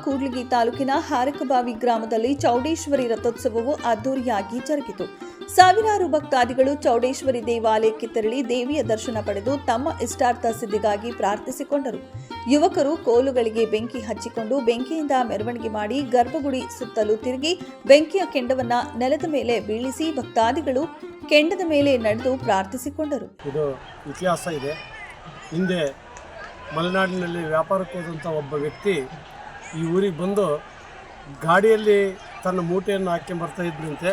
ಕೂಡ್ಲಿಗಿ ತಾಲೂಕಿನ ಹಾರಕಬಾವಿ ಗ್ರಾಮದಲ್ಲಿ ಚೌಡೇಶ್ವರಿ ರಥೋತ್ಸವವು ಅದ್ದೂರಿಯಾಗಿ ಜರುಗಿತು. ಸಾವಿರಾರು ಭಕ್ತಾದಿಗಳು ಚೌಡೇಶ್ವರಿ ದೇವಾಲಯಕ್ಕೆ ತೆರಳಿ ದೇವಿಯ ದರ್ಶನ ಪಡೆದು ತಮ್ಮ ಇಷ್ಟಾರ್ಥ ಸಿದ್ಧಿಗಾಗಿ ಪ್ರಾರ್ಥಿಸಿಕೊಂಡರು. ಯುವಕರು ಕೋಲುಗಳಿಗೆ ಬೆಂಕಿ ಹಚ್ಚಿಕೊಂಡು ಬೆಂಕಿಯಿಂದ ಮೆರವಣಿಗೆ ಮಾಡಿ ಗರ್ಭಗುಡಿ ಸುತ್ತಲೂ ತಿರುಗಿ ಬೆಂಕಿಯ ಕೆಂಡವನ್ನ ನೆಲದ ಮೇಲೆ ಬೀಳಿಸಿ ಭಕ್ತಾದಿಗಳು ಕೆಂಡದ ಮೇಲೆ ನಡೆದು ಪ್ರಾರ್ಥಿಸಿಕೊಂಡರು. ಇದು ಇತಿಹಾಸ ಇದೆ. ಹಿಂದೆ ಮಲೆನಾಡಿನಲ್ಲಿ ವ್ಯಾಪಾರಕ್ಕೆ ಹೋದಂಥ ಒಬ್ಬ ವ್ಯಕ್ತಿ ಈ ಊರಿಗೆ ಬಂದು ಗಾಡಿಯಲ್ಲಿ ತನ್ನ ಮೂಟೆಯನ್ನು ಹಾಕ್ಕೊಂಬರ್ತಾ ಇದ್ದಂತೆ.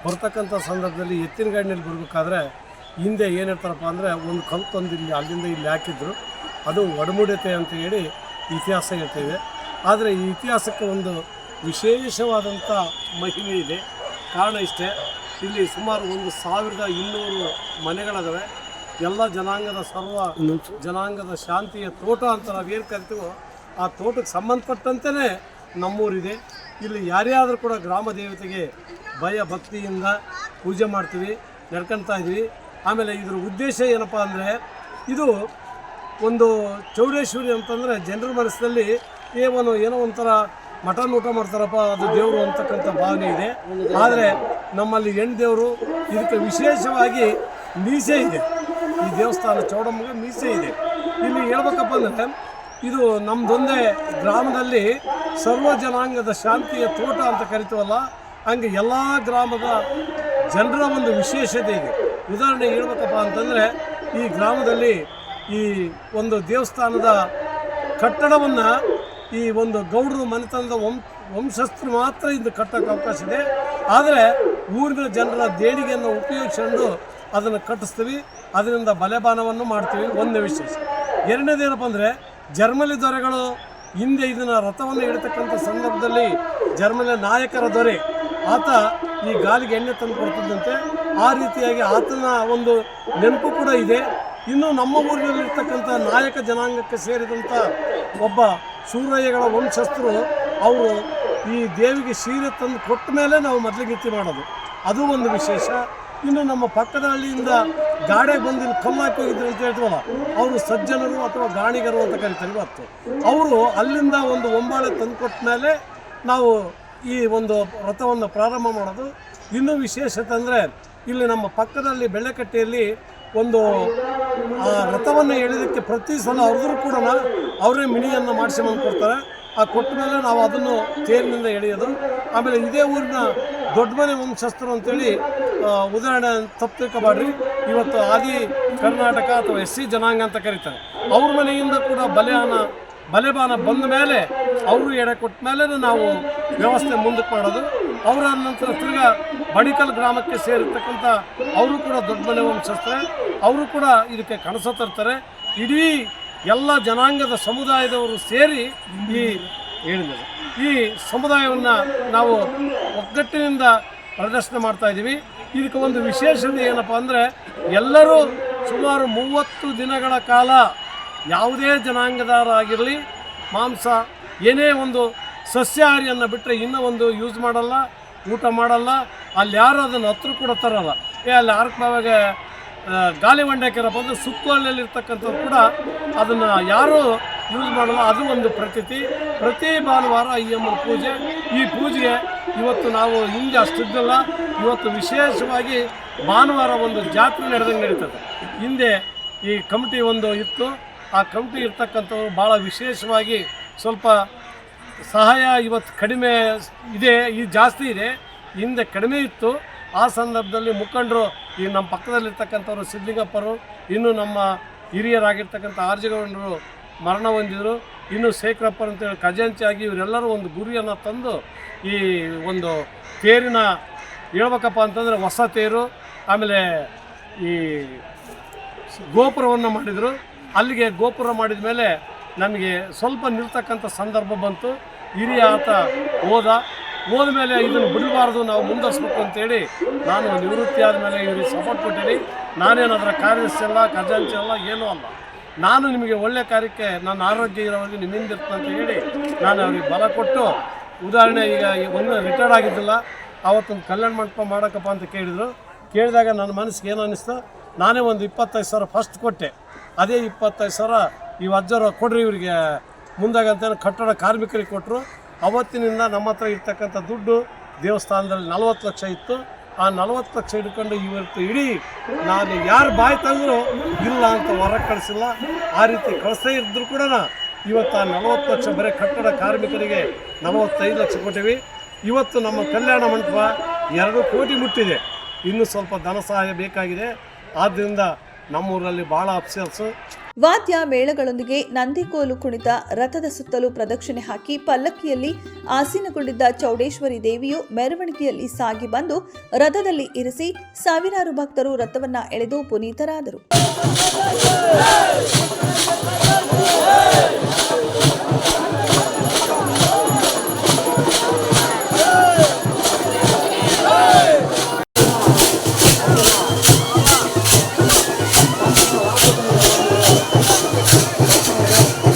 ಬರ್ತಕ್ಕಂಥ ಸಂದರ್ಭದಲ್ಲಿ ಎತ್ತಿನ ಗಾಡಿನಲ್ಲಿ ಬರಬೇಕಾದ್ರೆ ಹಿಂದೆ ಏನಿರ್ತಾರಪ್ಪ ಅಂದರೆ ಒಂದು ಕಲ್ಲು ತಂದು ಇಲ್ಲಿ ಅಲ್ಲಿಂದ ಇಲ್ಲಿ ಹಾಕಿದ್ರು. ಅದು ಒಡಮೂಡತೆ ಅಂತ ಹೇಳಿ ಇತಿಹಾಸ ಹೇಳ್ತೇವೆ. ಆದರೆ ಈ ಇತಿಹಾಸಕ್ಕೆ ಒಂದು ವಿಶೇಷವಾದಂಥ ಮಹಿಮೆ ಇದೆ. ಕಾರಣ ಇಷ್ಟೇ, ಇಲ್ಲಿ ಸುಮಾರು 1200 ಮನೆಗಳಿದಾವೆ. ಎಲ್ಲ ಜನಾಂಗದ ಸರ್ವ ಜನಾಂಗದ ಶಾಂತಿಯ ತೋಟ ಅಂತ ನಾವೇನು ಕರಿತೀವೋ ಆ ತೋಟಕ್ಕೆ ಸಂಬಂಧಪಟ್ಟಂತೆಯೇ ನಮ್ಮೂರಿದೆ. ಇಲ್ಲಿ ಯಾರೇ ಆದರೂ ಕೂಡ ಗ್ರಾಮ ದೇವತೆಗೆ ಭಯ ಭಕ್ತಿಯಿಂದ ಪೂಜೆ ಮಾಡ್ತೀವಿ, ನಡ್ಕೊಳ್ತಾ ಇದ್ವಿ. ಆಮೇಲೆ ಇದರ ಉದ್ದೇಶ ಏನಪ್ಪ ಅಂದರೆ, ಇದು ಒಂದು ಚೌಡೇಶ್ವರಿ ಅಂತಂದರೆ ಜನರ ಮನಸ್ಸಿನಲ್ಲಿ ಏನೋ ಒಂಥರ ಮಟನ್ ಊಟ ಮಾಡ್ತಾರಪ್ಪ ಅದು ದೇವರು ಅಂತಕ್ಕಂಥ ಭಾವನೆ ಇದೆ. ಆದರೆ ನಮ್ಮಲ್ಲಿ ಹೆಣ್ಣು ದೇವರು, ಇದಕ್ಕೆ ವಿಶೇಷವಾಗಿ ಮೀಸೆ ಇದೆ. ಈ ದೇವಸ್ಥಾನ ಚೌಡಮ್ಮಗೆ ಮೀಸೆ ಇದೆ. ಇಲ್ಲಿ ಹೇಳ್ಬೇಕಪ್ಪ ಅಂದರೆ, ಇದು ನಮ್ಮದೊಂದೇ ಗ್ರಾಮದಲ್ಲಿ ಸರ್ವ ಜನಾಂಗದ ಶಾಂತಿಯ ತೋಟ ಅಂತ ಕರಿತೀವಲ್ಲ, ಹಂಗೆ ಎಲ್ಲ ಗ್ರಾಮದ ಜನರ ಒಂದು ವಿಶೇಷತೆ ಇದೆ. ಉದಾಹರಣೆ ಹೇಳ್ಬೇಕಪ್ಪ ಅಂತಂದರೆ, ಈ ಗ್ರಾಮದಲ್ಲಿ ಈ ಒಂದು ದೇವಸ್ಥಾನದ ಕಟ್ಟಡವನ್ನು ಈ ಒಂದು ಗೌಡರು ಮನೆತನದ ವಂಶಸ್ಥರು ಮಾತ್ರ ಇದು ಕಟ್ಟೋಕ್ಕೆ ಅವಕಾಶ ಇದೆ. ಆದರೆ ಊರಿನ ಜನರ ದೇಣಿಗೆಯನ್ನು ಉಪಯೋಗಿಸಿಕೊಂಡು ಅದನ್ನು ಕಟ್ಟಿಸ್ತೀವಿ, ಅದರಿಂದ ಬಲೆಬಾನವನ್ನು ಮಾಡ್ತೀವಿ. ಒಂದೇ ವಿಶೇಷ. ಎರಡನೇದೇನಪ್ಪ ಅಂದರೆ, ಜರ್ಮನಿ ದೊರೆಗಳು ಹಿಂದೆ ಇದನ್ನು ರಥವನ್ನು ಇಡತಕ್ಕಂಥ ಸಂದರ್ಭದಲ್ಲಿ ಜರ್ಮನಿಯ ನಾಯಕರ ದೊರೆ ಆತ ಈ ಗಾಲಿಗೆ ಎಣ್ಣೆ ತಂದು ಕೊಡ್ತಿದ್ದಂತೆ. ಆ ರೀತಿಯಾಗಿ ಆತನ ಒಂದು ನೆನಪು ಕೂಡ ಇದೆ. ಇನ್ನು ನಮ್ಮ ಊರಿನಲ್ಲಿರ್ತಕ್ಕಂಥ ನಾಯಕ ಜನಾಂಗಕ್ಕೆ ಸೇರಿದಂಥ ಒಬ್ಬ ಶೂರಯ್ಯಗಳ ವಂಶಸ್ಥರು, ಅವರು ಈ ದೇವಿಗೆ ಸೀರೆ ತಂದು ಕೊಟ್ಟ ಮೇಲೆ ನಾವು ಮೊದಲಿಗೆತ್ತಿ ಮಾಡೋದು, ಅದು ಒಂದು ವಿಶೇಷ. ಇನ್ನು ನಮ್ಮ ಪಕ್ಕದ ಹಳ್ಳಿಯಿಂದ ಗಾಡಿಗೆ ಬಂದು ಇಲ್ಲಿ ಕಲ್ಲು ಹಾಕಿ ಹೋಗಿದ್ರು ಅಂತ ಹೇಳ್ತೀವಲ್ಲ, ಅವರು ಸಜ್ಜನರು ಅಥವಾ ಗಾಣಿಗರು ಅಂತ ಕರಿತಾರೆ. ಇವತ್ತು ಅವರು ಅಲ್ಲಿಂದ ಒಂದು ಒಂಬಾಳೆ ತಂದು ಕೊಟ್ಟ ಮೇಲೆ ನಾವು ಈ ಒಂದು ರಥವನ್ನು ಪ್ರಾರಂಭ ಮಾಡೋದು. ಇನ್ನೂ ವಿಶೇಷತೆ ಅಂದರೆ, ಇಲ್ಲಿ ನಮ್ಮ ಪಕ್ಕದಲ್ಲಿ ಬೆಳ್ಳೆಕಟ್ಟೆಯಲ್ಲಿ ಒಂದು ರಥವನ್ನು ಎಳೆಯೋದಕ್ಕೆ ಪ್ರತಿ ಸಲ ಅವ್ರದ್ದು ಕೂಡ ಅವರೇ ಮಿಣಿಯನ್ನು ಮಾಡಿಸಿ ಬಂದು ಕೊಡ್ತಾರೆ. ಆ ಕೊಟ್ಟ ಮೇಲೆ ನಾವು ಅದನ್ನು ತೇರಿನಿಂದ ಎಳೆಯೋದು. ಆಮೇಲೆ ಇದೇ ಊರಿನ ದೊಡ್ಡ ಮನೆ ವಂಶಸ್ಥರು ಅಂತೇಳಿ ಉದಾಹರಣೆ ತಪ್ಪು ತಿಳ್ಕೊಬೇಡ್ರಿ, ಇವತ್ತು ಆದಿ ಕರ್ನಾಟಕ ಅಥವಾ SC ಜನಾಂಗ ಅಂತ ಕರೀತಾರೆ. ಅವ್ರ ಮನೆಯಿಂದ ಕೂಡ ಬಲೆಬಾನ ಬಂದ ಮೇಲೆ ಅವರು ಎಡೆ ಕೊಟ್ಟ ಮೇಲೆ ನಾವು ವ್ಯವಸ್ಥೆ ಮುಂದಕ್ಕೆ ಮಾಡೋದು. ಅವರ ನಂತರ ತಿರ್ಗಾ ಬಡಿಕಲ್ ಗ್ರಾಮಕ್ಕೆ ಸೇರಿರ್ತಕ್ಕಂಥ ಅವರು ಕೂಡ ದೊಡ್ಡ ಮನೆ ವಂಶಸ್ಥರೇ, ಅವರು ಕೂಡ ಇದಕ್ಕೆ ಕಣಸ ತರ್ತಾರೆ. ಇಡೀ ಎಲ್ಲ ಜನಾಂಗದ ಸಮುದಾಯದವರು ಸೇರಿ ಈ ಸಮುದಾಯವನ್ನು ನಾವು ಒಗ್ಗಟ್ಟಿನಿಂದ ಪ್ರದರ್ಶನ ಮಾಡ್ತಾಯಿದ್ದೀವಿ. ಇದಕ್ಕೆ ಒಂದು ವಿಶೇಷತೆ ಏನಪ್ಪ ಅಂದರೆ, ಎಲ್ಲರೂ ಸುಮಾರು 30 ದಿನಗಳ ಕಾಲ ಯಾವುದೇ ಜನಾಂಗದವರಾಗಿರಲಿ ಮಾಂಸ ಏನೇ ಒಂದು ಸಸ್ಯಾಹಾರಿಯನ್ನು ಬಿಟ್ಟರೆ ಇನ್ನೂ ಒಂದು ಯೂಸ್ ಮಾಡಲ್ಲ, ಊಟ ಮಾಡಲ್ಲ. ಅಲ್ಲಿ ಯಾರು ಅದನ್ನು ಹತ್ರ ಕೂಡ ತರಲ್ಲ. ಅಲ್ಲಿ ಆರ್ಕಬಾವಾಗ ಗಾಲಿ ಹೊಂಡಾಕಿರಪ್ಪ ಅಂದರೆ ಸುತ್ತುವಳ್ಳಿಯಲ್ಲಿರ್ತಕ್ಕಂಥವ್ರು ಕೂಡ ಅದನ್ನು ಯಾರೂ ಯೂಸ್ ಮಾಡಲ್ಲ. ಅದು ಒಂದು ಪ್ರತೀತಿ. ಪ್ರತಿ ಭಾನುವಾರ ಅಯ್ಯಮ್ಮನ ಪೂಜೆ. ಈ ಪೂಜೆಗೆ ಇವತ್ತು ನಾವು ಹಿಂದೆ ಅಷ್ಟಿದ್ದಲ್ಲ, ಇವತ್ತು ವಿಶೇಷವಾಗಿ ಭಾನುವಾರ ಒಂದು ಜಾತ್ರೆ ನಡೆದಂಗೆ ನಡೀತದೆ. ಹಿಂದೆ ಈ ಕಮಿಟಿ ಒಂದು ಇತ್ತು. ಆ ಕಮಿಟಿ ಇರ್ತಕ್ಕಂಥವ್ರು ಭಾಳ ವಿಶೇಷವಾಗಿ ಸ್ವಲ್ಪ ಸಹಾಯ ಇವತ್ತು ಕಡಿಮೆ ಇದೆ, ಈ ಜಾಸ್ತಿ ಇದೆ. ಹಿಂದೆ ಕಡಿಮೆ ಇತ್ತು. ಆ ಸಂದರ್ಭದಲ್ಲಿ ಮುಖಂಡರು ಈ ನಮ್ಮ ಪಕ್ಕದಲ್ಲಿರ್ತಕ್ಕಂಥವ್ರು ಸಿದ್ಲಿಂಗಪ್ಪರು, ಇನ್ನು ನಮ್ಮ ಹಿರಿಯರಾಗಿರ್ತಕ್ಕಂಥ ಆರ್ಜಗೌಡರು ಮರಣ ಹೊಂದಿದರು. ಇನ್ನು ಶೇಖರಪ್ಪರು ಅಂತೇಳಿ ಖಜಾಂಚಿಯಾಗಿ ಇವರೆಲ್ಲರೂ ಒಂದು ಗುರಿಯನ್ನು ತಂದು ಈ ಒಂದು ತೇರಿನ ಹೇಳ್ಬೇಕಪ್ಪ ಅಂತಂದರೆ ಹೊಸ ತೇರು, ಆಮೇಲೆ ಈ ಗೋಪುರವನ್ನು ಮಾಡಿದರು. ಅಲ್ಲಿಗೆ ಗೋಪುರ ಮಾಡಿದ ಮೇಲೆ ನಮಗೆ ಸ್ವಲ್ಪ ನಿಲ್ತಕ್ಕಂಥ ಸಂದರ್ಭ ಬಂತು. ಹಿರಿಯ ಆತ ಹೋದ ಮೇಲೆ ಇದನ್ನು ಬಿಡಬಾರ್ದು, ನಾವು ಮುಂದುವರಿಸ್ಬೇಕು ಅಂತೇಳಿ ನಾನು ನಿವೃತ್ತಿ ಆದಮೇಲೆ ಇವ್ರಿಗೆ ಸಪೋರ್ಟ್ ಕೊಟ್ಟಿನಿ. ನಾನೇನಾದರೂ ಕಾರ್ಯದರ್ಶಿ ಅಲ್ಲ, ಖಜಾಂಚಿ ಅಲ್ಲ, ಏನೂ ಅಲ್ಲ. ನಾನು ನಿಮಗೆ ಒಳ್ಳೆಯ ಕಾರ್ಯಕ್ಕೆ ನನ್ನ ಆರೋಗ್ಯ ಇರೋವರೆಗೆ ನಿಮ್ಮಿಂದ ಅಂತ ಹೇಳಿ ನಾನು ಅವ್ರಿಗೆ ಬಲ ಕೊಟ್ಟು, ಉದಾಹರಣೆ ಈಗ ಒಂದು ರಿಟೈರ್ಡ್ ಆಗಿದ್ದಿಲ್ಲ, ಆವತ್ತೊಂದು ಕಲ್ಯಾಣ ಮಂಟಪ ಮಾಡೋಕ್ಕಪ್ಪ ಅಂತ ಕೇಳಿದಾಗ ನನ್ನ ಮನಸ್ಸಿಗೆ ಏನು ಅನ್ನಿಸ್ತು, ನಾನೇ ಒಂದು 25,000 ಫಸ್ಟ್ ಕೊಟ್ಟೆ. ಅದೇ 25,000 ಈ ಅಜ್ಜರು ಕೊಡ್ರಿ ಇವರಿಗೆ ಮುಂದಾಗಂತ ಕಟ್ಟಡ ಕಾರ್ಮಿಕರಿಗೆ ಕೊಟ್ಟರು. ಅವತ್ತಿನಿಂದ ನಮ್ಮ ಹತ್ರ ಇರ್ತಕ್ಕಂಥ ದುಡ್ಡು ದೇವಸ್ಥಾನದಲ್ಲಿ 40 ಲಕ್ಷ ಇತ್ತು. ಆ 40 ಲಕ್ಷ ಹಿಡ್ಕೊಂಡು ಇವತ್ತು ಇಡೀ ನಾನು ಯಾರು ಬಾಯಿ ತಂದರೂ ಇಲ್ಲ ಅಂತ ಹೊರಗೆ ಕಳಿಸಿಲ್ಲ. ಆ ರೀತಿ ಕಳಿಸದೇ ಇದ್ದರೂ ಕೂಡ ಇವತ್ತು ಆ 40 ಲಕ್ಷ ಬರೀ ಕಟ್ಟಡ ಕಾರ್ಮಿಕರಿಗೆ 45 ಲಕ್ಷ ಕೊಟ್ಟಿವಿ. ಇವತ್ತು ನಮ್ಮ ಕಲ್ಯಾಣ ಮಂಟಪ 2 ಕೋಟಿ ಮುಟ್ಟಿದೆ. ಇನ್ನೂ ಸ್ವಲ್ಪ ಧನ ಸಹಾಯ ಬೇಕಾಗಿದೆ. ಆದ್ದರಿಂದ ನಮ್ಮೂರಲ್ಲಿ ಭಾಳ ಅಫ್ಸೋಸು. ವಾದ್ಯ ಮೇಳಗಳೊಂದಿಗೆ ನಂದಿಕೋಲು ಕುಣಿತ, ರಥದ ಸುತ್ತಲೂ ಪ್ರದಕ್ಷಿಣೆ ಹಾಕಿ ಪಲ್ಲಕ್ಕಿಯಲ್ಲಿ ಆಸೀನಗೊಂಡಿದ್ದ ಚೌಡೇಶ್ವರಿ ದೇವಿಯು ಮೆರವಣಿಗೆಯಲ್ಲಿ ಸಾಗಿ ಬಂದು ರಥದಲ್ಲಿ ಇರಿಸಿ ಸಾವಿರಾರು ಭಕ್ತರು ರಥವನ್ನ ಎಳೆದು ಪುನೀತರಾದರು.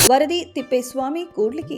ವರದಿ ತಿಪ್ಪೇಸ್ವಾಮಿ ಕೂಡ್ಲಿಗಿ.